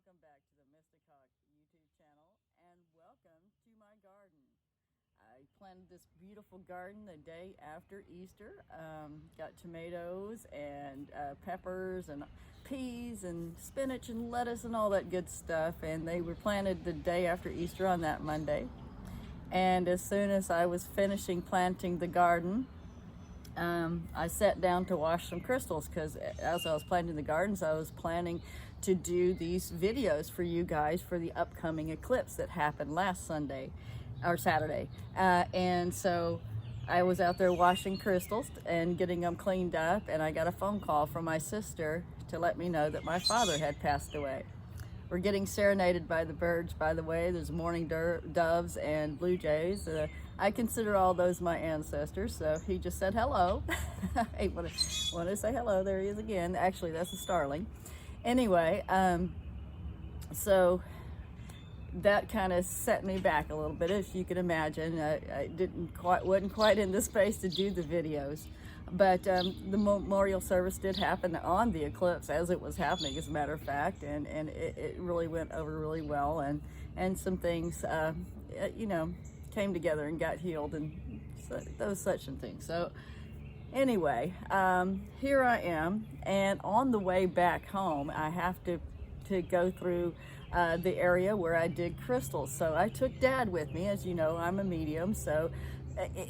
welcome back to the Mystic Hawk YouTube channel, and welcome to my garden. I planted this beautiful garden the day after Easter. Got tomatoes and peppers and peas and spinach and lettuce and all that good stuff, and they were planted the day after Easter on that Monday. And as soon as I was finishing planting the garden, I sat down to wash some crystals, because as I was planting the gardens, I was planning to do these videos for you guys for the upcoming eclipse that happened last Sunday or Saturday. And so I was out there washing crystals and getting them cleaned up, and I got a phone call from my sister to let me know that my father had passed away. We're getting serenaded by the birds, by the way. There's mourning doves and blue jays. I consider all those my ancestors, so he just said hello. I want to say hello. There he is again. Actually, that's a starling. Anyway, so that kind of set me back a little bit, if you can imagine. I wasn't quite in the space to do the videos. But the memorial service did happen on the eclipse as it was happening, as a matter of fact, and it really went over really well, and some things, came together and got healed, and those such and things. So anyway, here I am, and on the way back home, I have to go through the area where I dig crystals. So I took Dad with me. As you know, I'm a medium, so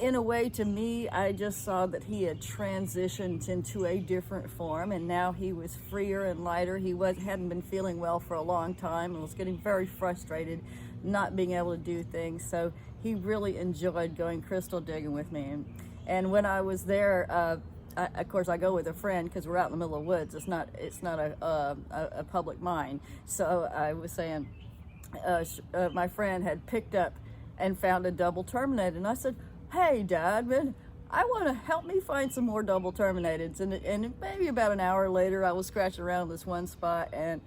in a way, to me, I just saw that he had transitioned into a different form, and now he was freer and lighter. He hadn't been feeling well for a long time and was getting very frustrated not being able to do things. So he really enjoyed going crystal digging with me. And when I was there, of course, I go with a friend because we're out in the middle of the woods. It's not a public mine. So I was saying, my friend had picked up and found a double terminated, and I said, "Hey, Dad, man, I want to help me find some more double terminateds." And maybe about an hour later, I was scratching around this one spot, and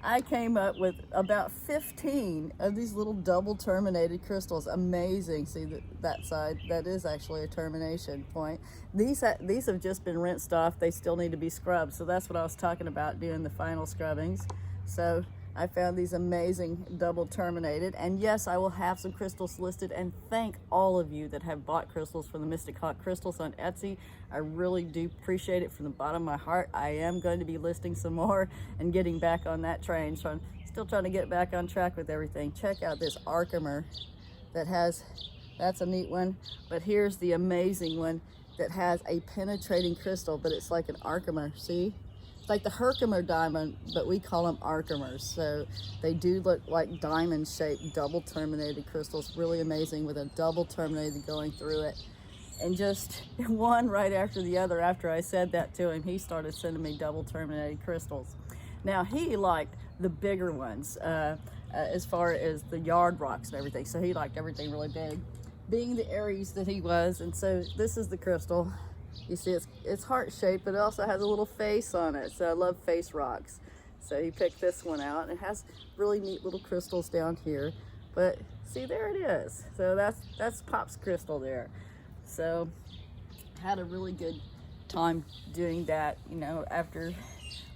I came up with about 15 of these little double terminated crystals. Amazing. See that side? That is actually a termination point. These have just been rinsed off. They still need to be scrubbed. So that's what I was talking about, doing the final scrubbings. So I found these amazing double terminated, and yes, I will have some crystals listed, and thank all of you that have bought crystals from the Mystic Hawk Crystals on Etsy. I really do appreciate it from the bottom of my heart. I am going to be listing some more and getting back on that train, so I'm still trying to get back on track with everything. Check out this Archimer that's a neat one, but here's the amazing one that has a penetrating crystal, but it's like an Archimer, see? Like the Herkimer diamond, but we call them Archimers. So they do look like diamond-shaped, double-terminated crystals. Really amazing, with a double terminated going through it. And just one right after the other, after I said that to him, he started sending me double terminated crystals. Now, he liked the bigger ones, as far as the yard rocks and everything. So he liked everything really big, being the Aries that he was. And so this is the crystal. You see, it's heart-shaped, but it also has a little face on it. So I love face rocks. So he picked this one out, and it has really neat little crystals down here. But see, there it is. So that's Pop's crystal there. So had a really good time doing that. You know, after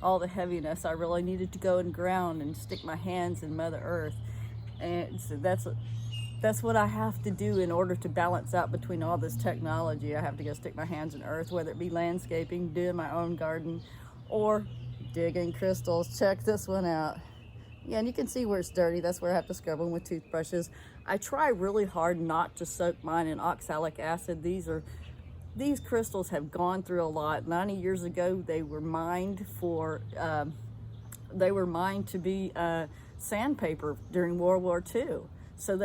all the heaviness, I really needed to go and ground and stick my hands in Mother Earth. And so that's what I have to do in order to balance out between all this technology. I have to go stick my hands in earth, whether it be landscaping, doing my own garden, or digging crystals. Check this one out. Yeah, and you can see where it's dirty. That's where I have to scrub them with toothbrushes. I try really hard not to soak mine in oxalic acid. These crystals have gone through a lot. 90 years ago, they were mined to be sandpaper during World War II. So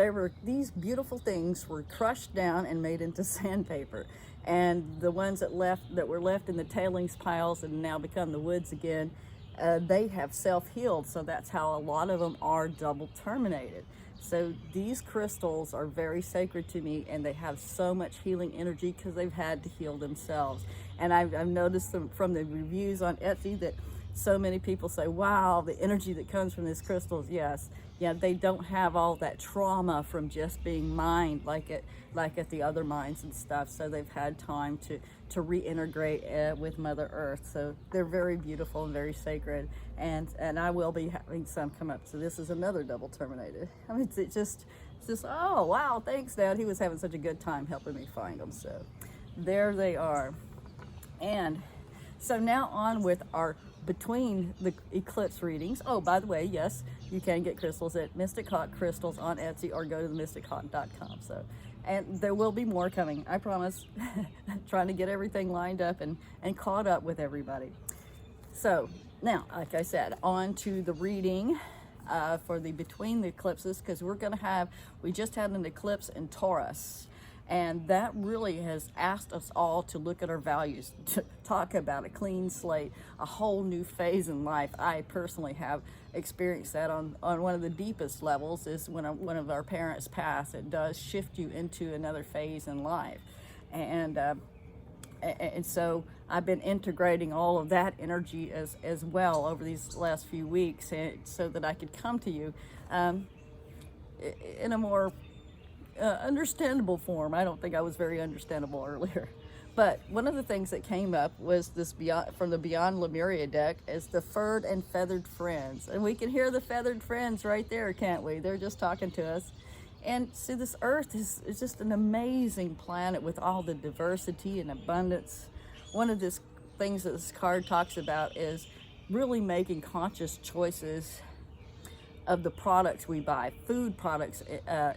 these beautiful things were crushed down and made into sandpaper. And the ones that were left in the tailings piles and now become the woods again, they have self-healed. So that's how a lot of them are double terminated. So these crystals are very sacred to me, and they have so much healing energy because they've had to heal themselves. And I've noticed from the reviews on Etsy that so many people say, wow, the energy that comes from these crystals. Yes, yeah, they don't have all that trauma from just being mined like at the other mines and stuff. So they've had time to reintegrate with Mother Earth. So they're very beautiful and very sacred, and I will be having some come up. So this is another double terminated. I mean, it's just, oh wow, thanks Dad. He was having such a good time helping me find them. So there they are. And so now on with our Between the Eclipse readings. Oh, by the way, yes, you can get crystals at Mystic Hawk Crystals on Etsy, or go to themystichawk.com. So, and there will be more coming, I promise. Trying to get everything lined up and caught up with everybody. So now, like I said, on to the reading for the Between the Eclipses, because we just had an eclipse in Taurus. And that really has asked us all to look at our values, to talk about a clean slate, a whole new phase in life. I personally have experienced that on one of the deepest levels, is when one of our parents passed. It does shift you into another phase in life. And so I've been integrating all of that energy as well over these last few weeks, so that I could come to you in a more understandable form. I don't think I was very understandable earlier. But one of the things that came up was this from the Beyond Lemuria deck, is the furred and feathered friends. And we can hear the feathered friends right there, can't we? They're just talking to us. And see, this Earth is just an amazing planet with all the diversity and abundance. One of the things that this card talks about is really making conscious choices of the products we buy, food products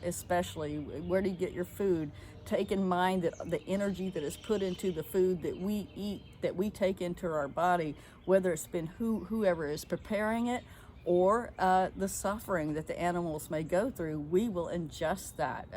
especially. Where do you get your food? Take in mind that the energy that is put into the food that we eat, that we take into our body, whether it's been whoever is preparing it, or the suffering that the animals may go through, we will ingest that.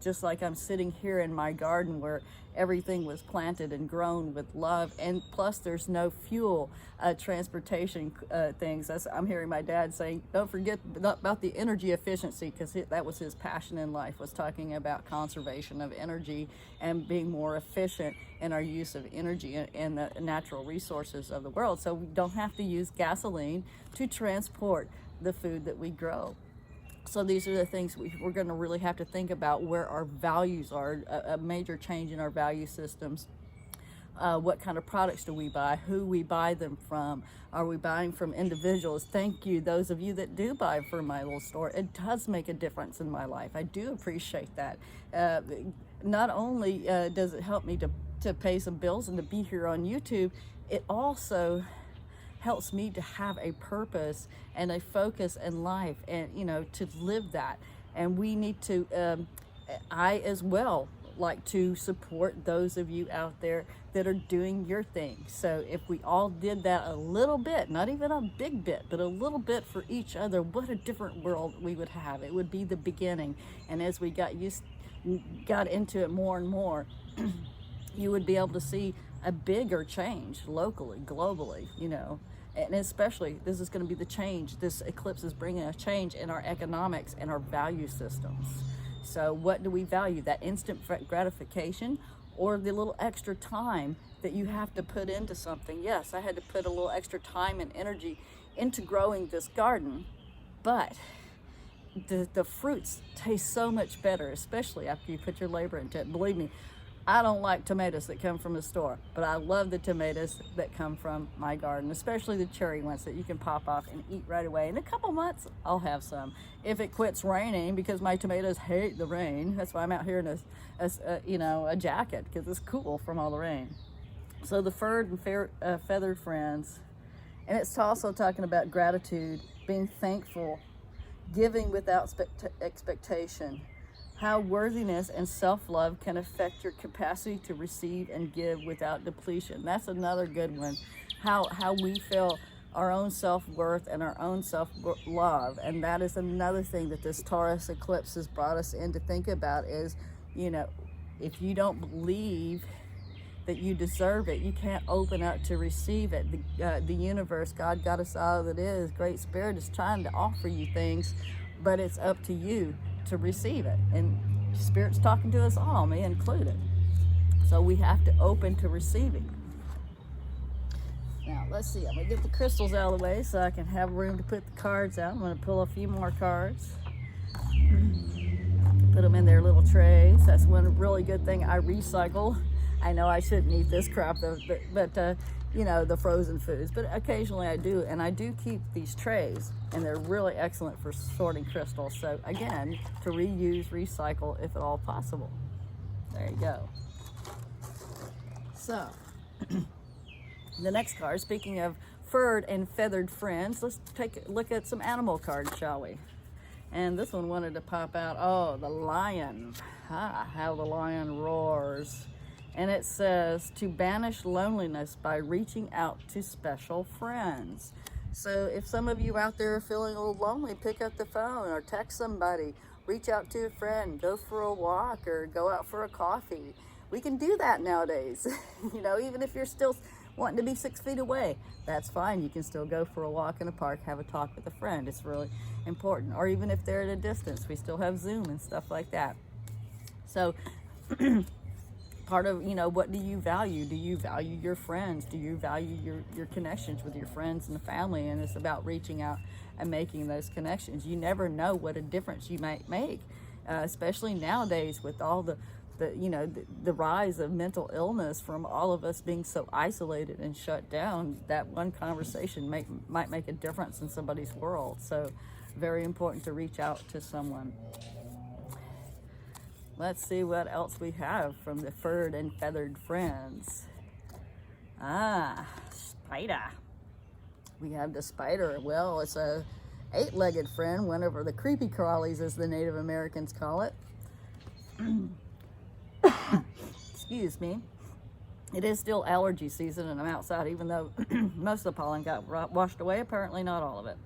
Just like I'm sitting here in my garden where everything was planted and grown with love, and plus there's no fuel, transportation things. I'm hearing my dad saying, don't forget about the energy efficiency, because that was his passion in life, was talking about conservation of energy and being more efficient in our use of energy and the natural resources of the world, so we don't have to use gasoline to transport the food that we grow. So these are the things we're going to really have to think about, where our values are, a major change in our value systems. What kind of products do we buy? Who we buy them from? Are we buying from individuals? Thank you, those of you that do buy from my little store. It does make a difference in my life. I do appreciate that. Not only does it help me to pay some bills and to be here on YouTube, it also helps me to have a purpose and a focus in life, and to live that. And we need to I as well like to support those of you out there that are doing your thing. So if we all did that a little bit, not even a big bit, but a little bit for each other, what a different world we would have. It would be the beginning. And as we got into it more and more, you would be able to see a bigger change locally, globally, and especially this is going to be the change. This eclipse is bringing a change in our economics and our value systems. So what do we value? That instant gratification, or the little extra time that you have to put into something? Yes, I had to put a little extra time and energy into growing this garden, but the fruits taste so much better, especially after you put your labor into it. Believe me, I don't like tomatoes that come from the store, but I love the tomatoes that come from my garden, especially the cherry ones that you can pop off and eat right away. In a couple months, I'll have some. If it quits raining, because my tomatoes hate the rain, that's why I'm out here in a jacket, because it's cool from all the rain. So the furred and feathered friends, and it's also talking about gratitude, being thankful, giving without expectation. How worthiness and self-love can affect your capacity to receive and give without depletion. That's another good one. How we feel our own self-worth and our own self-love. And that is another thing that this Taurus eclipse has brought us in to think about is, if you don't believe that you deserve it, you can't open up to receive it. The universe, God, Goddess, all that is, Great Spirit is trying to offer you things, but it's up to you to receive it. And Spirit's talking to us all, me included. So we have to open to receiving. Now, let's see. I'm going to get the crystals out of the way so I can have room to put the cards out. I'm going to pull a few more cards. Put them in their little trays. That's one really good thing. I recycle I know I shouldn't eat this crap, though, but you know, the frozen foods. But occasionally I do, and I do keep these trays, and they're really excellent for sorting crystals. So again, to reuse, recycle, if at all possible. There you go. So, the next card, speaking of furred and feathered friends, let's take a look at some animal cards, shall we? And this one wanted to pop out. Oh, the lion. Ah, how the lion roars. And it says, to banish loneliness by reaching out to special friends. So if some of you out there are feeling a little lonely, pick up the phone or text somebody, reach out to a friend, go for a walk or go out for a coffee. We can do that nowadays. You know, even if you're still wanting to be 6 feet away, that's fine. You can still go for a walk in a park, have a talk with a friend. It's really important. Or even if they're at a distance, we still have Zoom and stuff like that. So part of, you know, what do you value? Do you value your friends? Do you value your connections with your friends and the family? And it's about reaching out and making those connections. You never know what a difference you might make, especially nowadays with all the you know, the rise of mental illness from all of us being so isolated and shut down. That one conversation might make a difference in somebody's world. So very important to reach out to someone. Let's see what else we have from the furred and feathered friends. Ah, spider. We have the spider. Well, it's a 8-legged friend, one of the creepy crawlies, as the Native Americans call it. Excuse me. It is still allergy season, and I'm outside, even though most of the pollen got washed away. Apparently not all of it.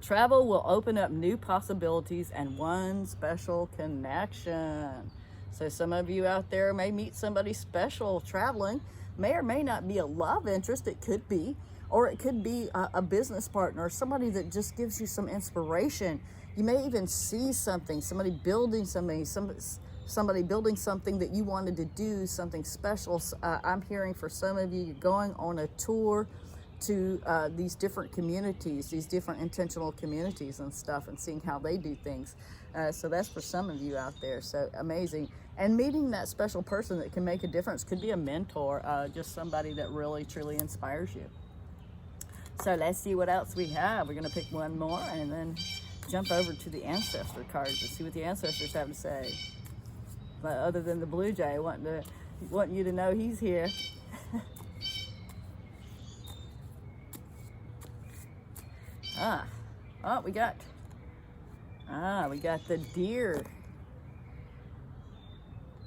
Travel will open up new possibilities and one special connection. So some of you out there may meet somebody special traveling. May or may not be a love interest. It could be. Or it could be a business partner, somebody that just gives you some inspiration. You may even see something, somebody building something, somebody building something that you wanted to do, something special. I'm hearing for some of you, you're going on a tour to these different communities, these different intentional communities and stuff, and seeing how they do things. So that's for some of you out there. So amazing. And meeting that special person that can make a difference. Could be a mentor, just somebody that really, truly inspires you. So let's see what else we have. We're going to pick one more and then jump over to the ancestor cards and see what the ancestors have to say. But other than the blue jay wanting you to know he's here. We got the deer.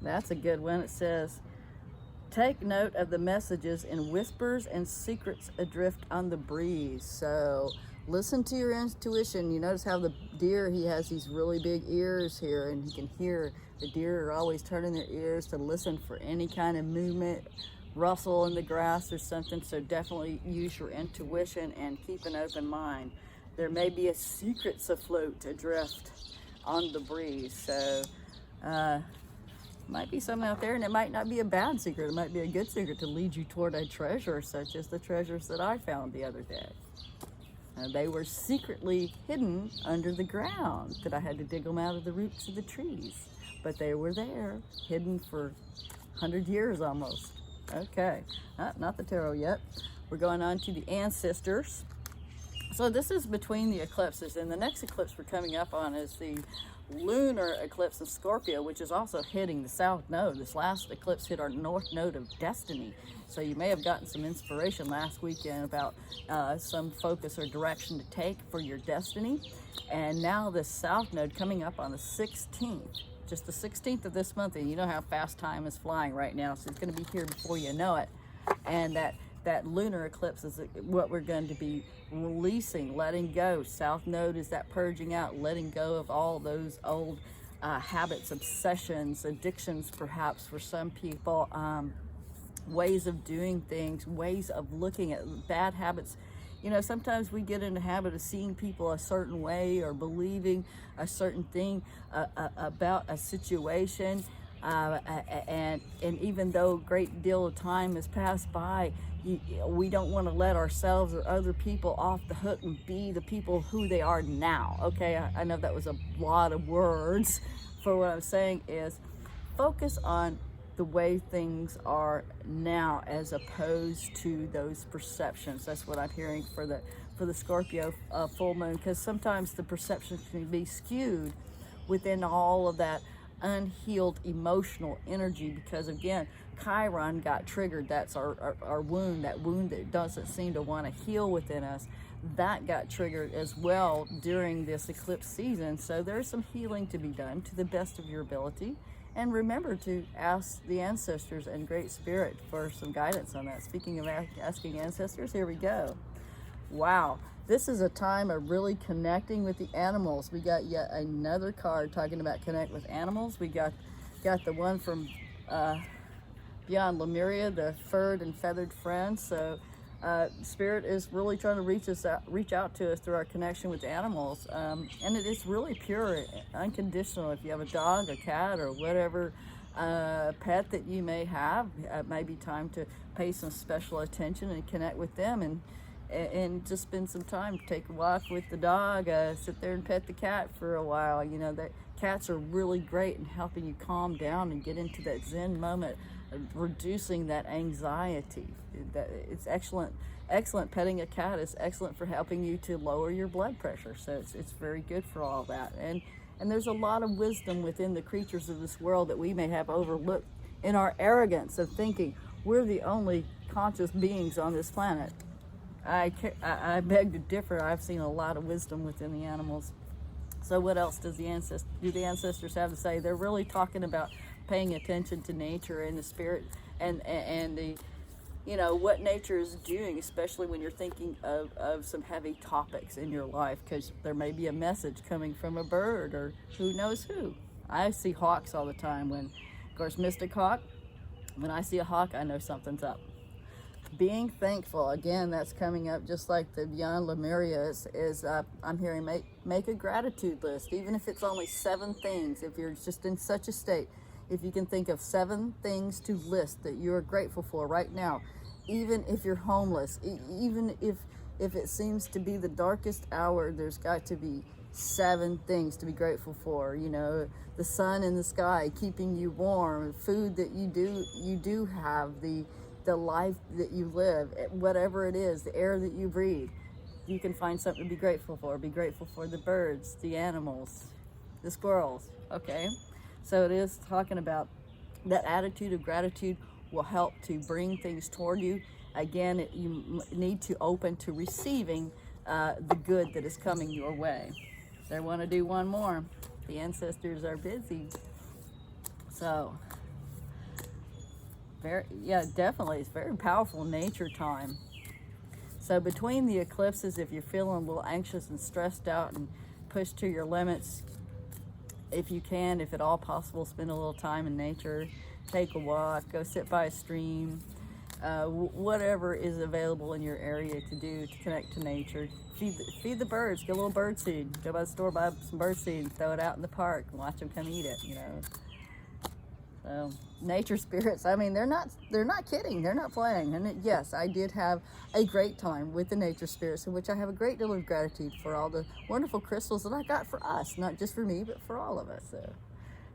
That's a good one. It says, take note of the messages in whispers and secrets adrift on the breeze. So listen to your intuition. You notice how the deer, he has these really big ears here, and he can hear. The deer are always turning their ears to listen for any kind of movement, rustle in the grass or something. So definitely use your intuition and keep an open mind. There may be a secrets afloat, adrift on the breeze. So might be something out there, and it might not be a bad secret. It might be a good secret to lead you toward a treasure, such as the treasures that I found the other day. They were secretly hidden under the ground, that I had to dig them out of the roots of the trees. But they were there, hidden for 100 years almost. Okay, not the tarot yet. We're going on to the ancestors. So this is between the eclipses, and the next eclipse we're coming up on is the lunar eclipse in Scorpio, which is also hitting the south node. This last eclipse hit our north node of destiny. So you may have gotten some inspiration last weekend about some focus or direction to take for your destiny. And now the south node coming up on the 16th, just the 16th of this month, and you know how fast time is flying right now, so it's going to be here before you know it. And that lunar eclipse is what we're going to be releasing, letting go. South node is that purging out, letting go of all those old habits, obsessions, addictions perhaps for some people, ways of doing things, ways of looking at bad habits. You know, sometimes we get in the habit of seeing people a certain way or believing a certain thing about a situation. And even though a great deal of time has passed by, we don't want to let ourselves or other people off the hook and be the people who they are now. Okay, I know that was a lot of words. For what I'm saying is, focus on the way things are now as opposed to those perceptions. That's what I'm hearing for the Scorpio full moon, because sometimes the perceptions can be skewed within all of that unhealed emotional energy, because again, Chiron got triggered. That's our wound, that wound that doesn't seem to want to heal within us. That got triggered as well during this eclipse season. So there's some healing to be done to the best of your ability. And remember to ask the ancestors and Great Spirit for some guidance on that. Speaking of asking ancestors, here we go. Wow, this is a time of really connecting with the animals. We got yet another card talking about connect with animals. We got the one from beyond Lemuria, the furred and feathered friend. So Spirit is really trying to reach out to us through our connection with animals, and it is really pure, unconditional. If you have a dog, a cat, or whatever pet that you may have, it may be time to pay some special attention and connect with them, and just spend some time. Take a walk with the dog, sit there and pet the cat for a while. You know, that cats are really great in helping you calm down and get into that Zen moment, reducing that anxiety. It's excellent. Petting a cat is excellent for helping you to lower your blood pressure. So it's very good for all that. And there's a lot of wisdom within the creatures of this world that we may have overlooked in our arrogance of thinking we're the only conscious beings on this planet. I beg to differ. I've seen a lot of wisdom within the animals. So what else do the ancestors have to say? They're really talking about paying attention to nature and the spirit and the, you know, what nature is doing, especially when you're thinking of some heavy topics in your life, because there may be a message coming from a bird or who knows who. I see hawks all the time. When, of course, Mystic Hawk, when I see a hawk, I know something's up. Being thankful, again, that's coming up just like the Beyond Lemuria is I'm hearing make a gratitude list, even if it's only 7 things. If you're just in such a state, if you can think of 7 things to list that you're grateful for right now, even if you're homeless, even if it seems to be the darkest hour, there's got to be 7 things to be grateful for. You know, the sun in the sky keeping you warm, food that you do have, the life that you live, whatever it is, the air that you breathe. You can find something to be grateful for. Be grateful for the birds, the animals, the squirrels. Okay, so it is talking about that attitude of gratitude will help to bring things toward you. Again, you need to open to receiving the good that is coming your way. They want to do one more. The ancestors are busy. So definitely, it's very powerful nature time. So between the eclipses, if you're feeling a little anxious and stressed out and pushed to your limits, if you can, if at all possible, spend a little time in nature. Take a walk, go sit by a stream, whatever is available in your area to do to connect to nature. Feed the birds, get a little bird seed. Go by the store, buy some bird seed, throw it out in the park, and watch them come eat it, you know. So nature spirits, I mean, they're not kidding, they're not playing. And yes, I did have a great time with the nature spirits, in which I have a great deal of gratitude for all the wonderful crystals that I got for us, not just for me, but for all of us. So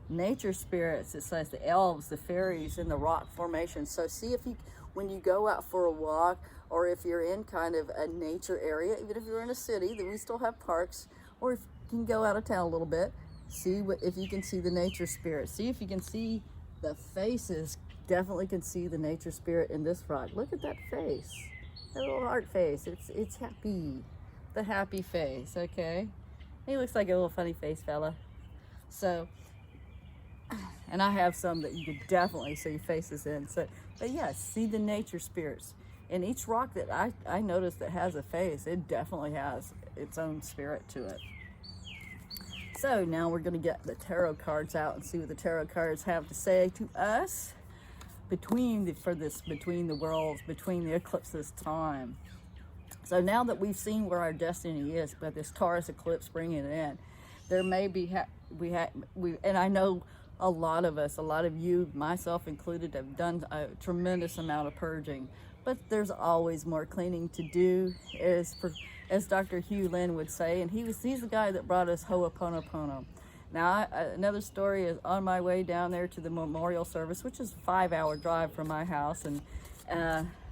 nature spirits, it says the elves, the fairies, and the rock formations. So see if you, when you go out for a walk, or if you're in kind of a nature area, even if you're in a city, then we still have parks, or if you can go out of town a little bit, see if you can see the nature spirits. See if you can see the faces. Definitely can see the nature spirit in this rock. Look at that face, that little heart face. It's happy, the happy face. Okay, he looks like a little funny face fella. So, and I have some that you could definitely see faces in. So, but yes, see the nature spirits. And each rock that I noticed that has a face, it definitely has its own spirit to it. So now we're going to get the tarot cards out and see what the tarot cards have to say to us between the worlds, between the eclipses time. So now that we've seen where our destiny is, by this Taurus eclipse bringing it in, there may be and I know a lot of us, a lot of you, myself included, have done a tremendous amount of purging, but there's always more cleaning to do, as Dr. Hugh Lin would say, and he's the guy that brought us Ho'oponopono. Now, another story is on my way down there to the memorial service, which is a 5-hour drive from my house, and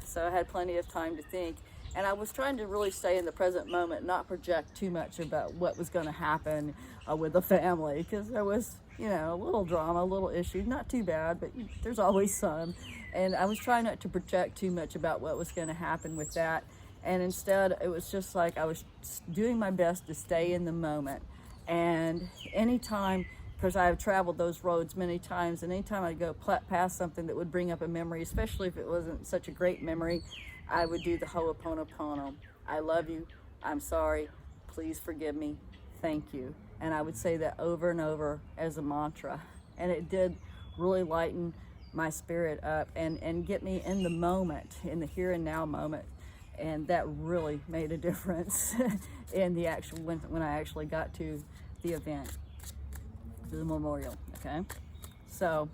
so I had plenty of time to think. And I was trying to really stay in the present moment, not project too much about what was going to happen with the family, because there was, a little drama, a little issue, not too bad, but there's always some. And I was trying not to project too much about what was going to happen with that. And instead, it was just like I was doing my best to stay in the moment. And anytime, because I have traveled those roads many times, and anytime I'd go past something that would bring up a memory, especially if it wasn't such a great memory, I would do the Ho'oponopono. I love you. I'm sorry. Please forgive me. Thank you. And I would say that over and over as a mantra. And it did really lighten my spirit up and get me in the moment, in the here and now moment. And that really made a difference in the actual, when I actually got to the event, to the memorial, okay? So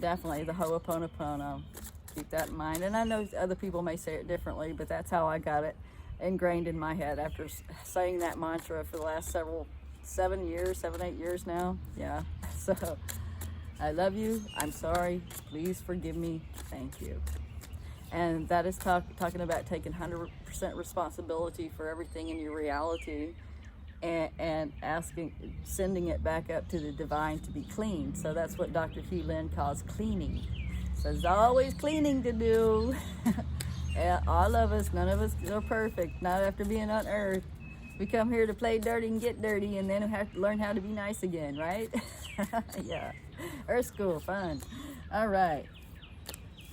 definitely the Ho'oponopono. Keep that in mind. And I know other people may say it differently, but that's how I got it ingrained in my head after saying that mantra for the last 7, 8 years now. Yeah. So I love you. I'm sorry. Please forgive me. Thank you. And that is talking about taking 100% responsibility for everything in your reality, and sending it back up to the divine to be clean. So that's what Dr. Hugh Lin calls cleaning. So there's always cleaning to do. All of us, none of us are perfect, not after being on earth. We come here to play dirty and get dirty, and then we have to learn how to be nice again, right? Yeah, Earth School, fun. All right.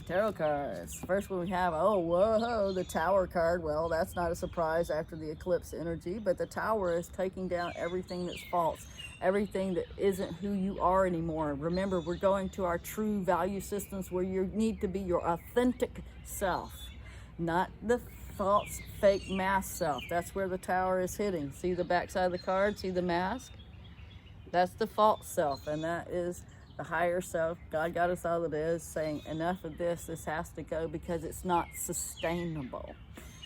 Tarot cards. First one we have, oh, whoa, the Tower card. Well, that's not a surprise after the eclipse energy, but the Tower is taking down everything that's false, everything that isn't who you are anymore. Remember, we're going to our true value systems where you need to be your authentic self, not the false, fake mask self. That's where the Tower is hitting. See the backside of the card? See the mask? That's the false self, and that is the higher self. God got us all it is, saying enough of this has to go, because it's not sustainable.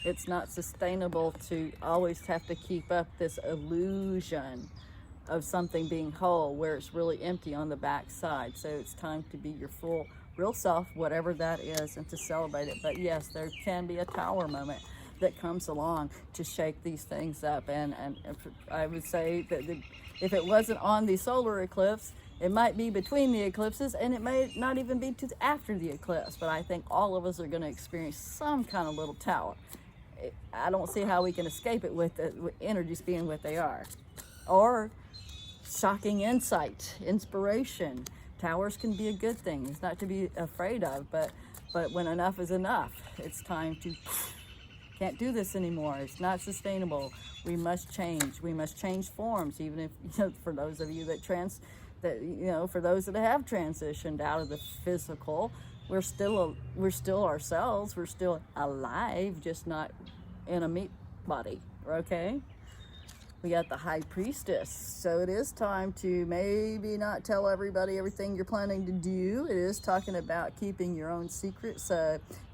It's not sustainable to always have to keep up this illusion of something being whole where it's really empty on the backside. So it's time to be your full real self, whatever that is, and to celebrate it. But yes, there can be a Tower moment that comes along to shake these things up. And I would say that if it wasn't on the solar eclipse, it might be between the eclipses, and it may not even be after the eclipse, but I think all of us are going to experience some kind of little Tower. I don't see how we can escape it with energies being what they are. Or shocking insight, inspiration. Towers can be a good thing. It's not to be afraid of, but when enough is enough, it's time to, can't do this anymore. It's not sustainable. We must change. We must change forms, even if, for those of you for those that have transitioned out of the physical, we're still ourselves. We're still alive, just not in a meat body. Okay. We got the High Priestess. So it is time to maybe not tell everybody everything you're planning to do. It is talking about keeping your own secrets,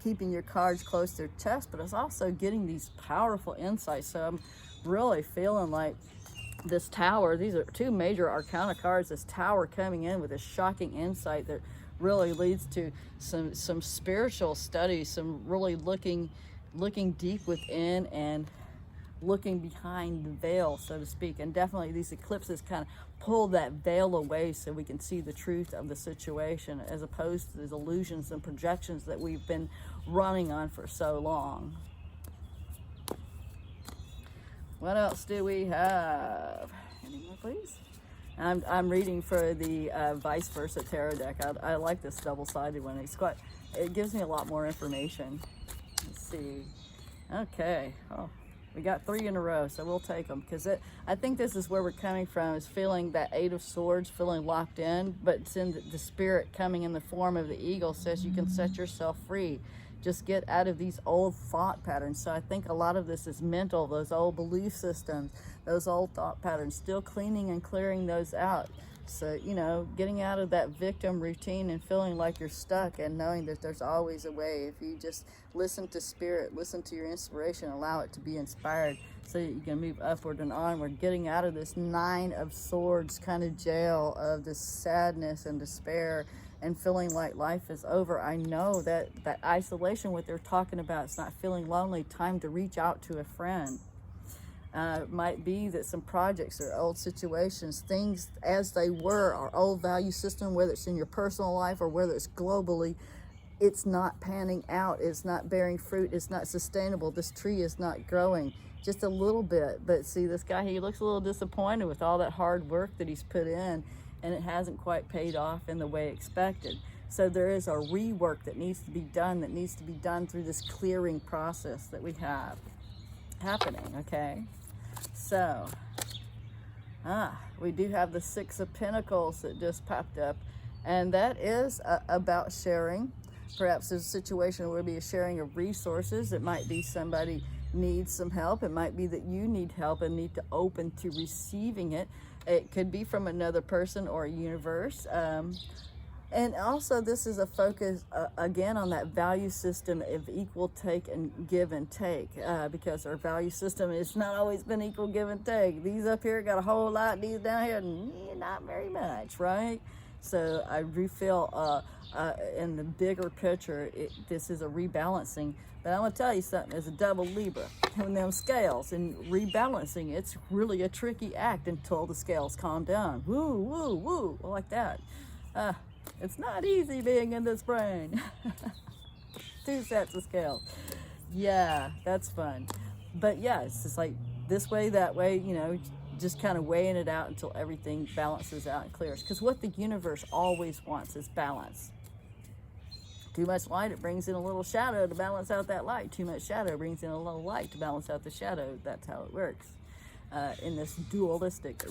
keeping your cards close to your chest, but it's also getting these powerful insights. So I'm really feeling like this Tower, these are two major arcana cards, this Tower coming in with a shocking insight that really leads to some spiritual studies, some really looking deep within and looking behind the veil, so to speak. And definitely these eclipses kind of pull that veil away so we can see the truth of the situation, as opposed to the illusions and projections that we've been running on for so long. What else do we have? Any more, please? I'm reading for the vice versa tarot deck. I like this double-sided one. It gives me a lot more information. Let's see. Okay. Oh, we got 3 in a row, so we'll take them, because I think this is where we're coming from, is feeling that 8 of Swords, feeling locked in, but it's in the spirit coming in the form of the eagle, says you can set yourself free. Just get out of these old thought patterns. So I think a lot of this is mental, those old belief systems, those old thought patterns, still cleaning and clearing those out. So, you know, getting out of that victim routine and feeling like you're stuck, and knowing that there's always a way. If you just listen to spirit, listen to your inspiration, allow it to be inspired so that you can move upward and onward, getting out of this 9 of Swords kind of jail of this sadness and despair and feeling like life is over. I know that isolation, what they're talking about, it's not feeling lonely, time to reach out to a friend. It might be that some projects or old situations, things as they were, our old value system, whether it's in your personal life or whether it's globally, it's not panning out, it's not bearing fruit, it's not sustainable. This tree is not growing, just a little bit. But see, this guy, he looks a little disappointed with all that hard work that he's put in, and it hasn't quite paid off in the way expected. So there is a rework that needs to be done through this clearing process that we have happening, okay? So, we do have the 6 of Pentacles that just popped up, and that is about sharing. Perhaps there's a situation where it would be a sharing of resources. It might be somebody needs some help. It might be that you need help and need to open to receiving it. It could be from another person or a universe. And also, this is a focus, again, on that value system of equal take and give and take, because our value system has not always been equal give and take. These up here got a whole lot, these down here, not very much, right? So I do feel in the bigger picture, this is a rebalancing. But I'm going to tell you something, as a double Libra, on them scales, and rebalancing, it's really a tricky act until the scales calm down. Woo, woo, woo, like that. It's not easy being in this brain. 2 sets of scales. Yeah, that's fun. But yeah, it's just like this way, that way, you know, just kind of weighing it out until everything balances out and clears. Because what the universe always wants is balance. Too much light, it brings in a little shadow to balance out that light. Too much shadow brings in a little light to balance out the shadow. That's how it works in this dualistic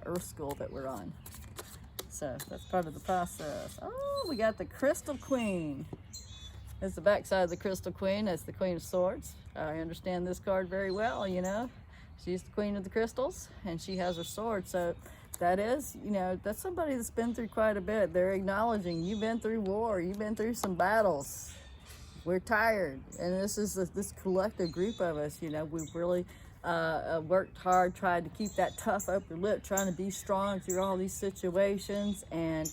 earth school that we're on. So that's part of the process. Oh, we got the Crystal Queen. It's the backside of the Crystal Queen. That's the Queen of Swords. I understand this card very well, you know. She's the Queen of the Crystals, and she has her sword. So that is, you know, that's somebody that's been through quite a bit. They're acknowledging you've been through war. You've been through some battles. We're tired. And this is this collective group of us, you know, we've really worked hard, tried to keep that tough upper lip, trying to be strong through all these situations, and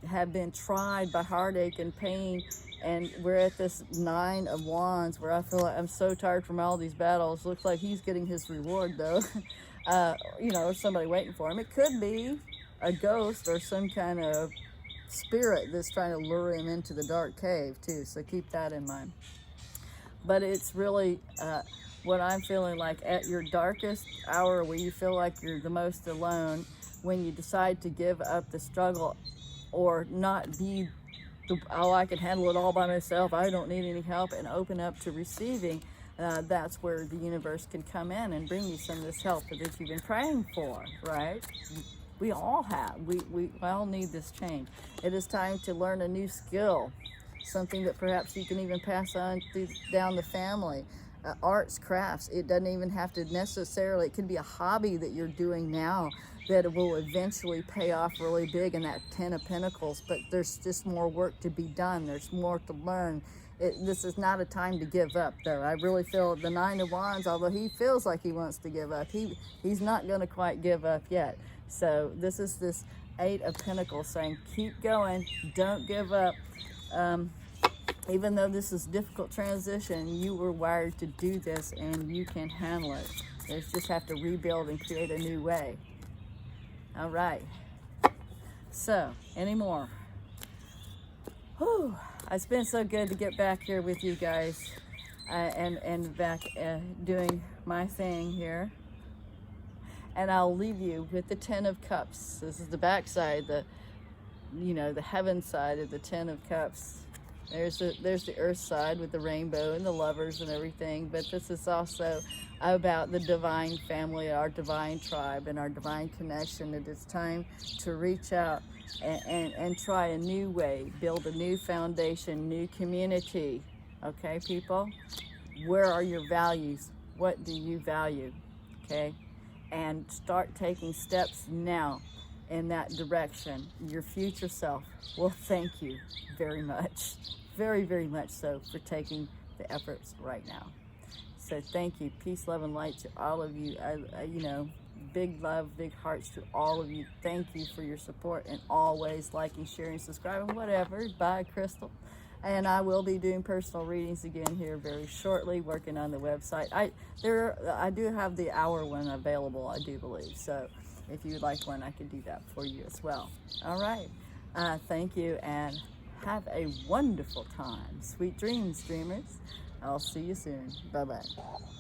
have been tried by heartache and pain. And we're at this 9 of Wands where I feel like I'm so tired from all these battles. Looks like he's getting his reward though. You know, somebody waiting for him. It could be a ghost or some kind of spirit that's trying to lure him into the dark cave too, so keep that in mind. But it's really what I'm feeling like at your darkest hour, where you feel like you're the most alone, when you decide to give up the struggle or not be oh, I can handle it all by myself, I don't need any help, and open up to receiving, that's where the universe can come in and bring you some of this help that you've been praying for, right? We all have. We all need this change. It is time to learn a new skill, something that perhaps you can even pass on down the family. Arts, crafts, it doesn't even have to necessarily, it could be a hobby that you're doing now that will eventually pay off really big in that 10 of Pentacles, but there's just more work to be done. There's more to learn. This is not a time to give up, though. I really feel the 9 of Wands, although he feels like he wants to give up, he's not going to quite give up yet. So this is this 8 of Pentacles saying, keep going, don't give up. Even though this is a difficult transition, you were wired to do this and you can handle it. You just have to rebuild and create a new way. All right. So, any more? Whew. It's been so good to get back here with you guys and back doing my thing here. And I'll leave you with the 10 of Cups. This is the back side, the heaven side of the 10 of Cups. There's the earth side with the rainbow and the lovers and everything, but this is also about the divine family, our divine tribe, and our divine connection. It is time to reach out and try a new way, build a new foundation, new community. Okay, people? Where are your values? What do you value? Okay? And start taking steps now in that direction, your future self will thank you very much, very, very much so, for taking the efforts right now. So thank you. Peace, love, and light to all of you. You know, big love, big hearts to all of you. Thank you for your support and always liking, sharing, subscribing, whatever. Bye, Crystal. And I will be doing personal readings again here very shortly, working on the website. I do have the hour one available, I do believe. So if you would like one, I can do that for you as well. All right. Thank you, and have a wonderful time. Sweet dreams, dreamers. I'll see you soon. Bye-bye.